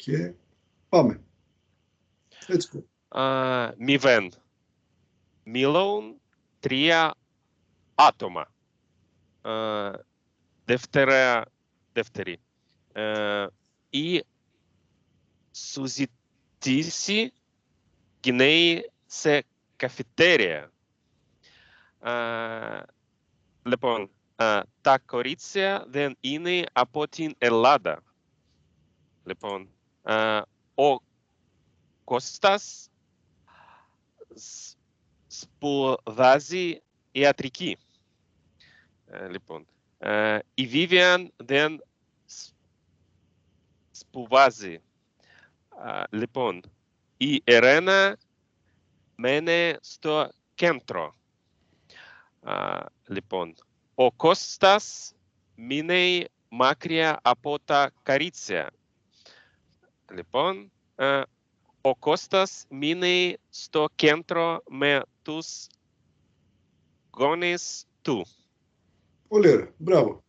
Και πάμε. Let's go. Μηδέν. Μίλουν 3 άτομα. Δεύτερη. Η συζήτηση γίνει σε καφετέρια. Λοιπόν, τα κορίτσια δεν είναι από την Ελλάδα. Λοιπόν, ο Κώστας σπουδάζει ιατρική. Λοιπόν, η Βίβιαν δεν σπουδάζει. Λοιπόν, η Ερένα μένει στο κέντρο. Λοιπόν, ο Κώστας μείνει μακριά από τα κορίτσια. Λοιπόν, ο Κώστας μείνει στο κέντρο με τους γονείς του. Πολύ ωραία. Μπράβο.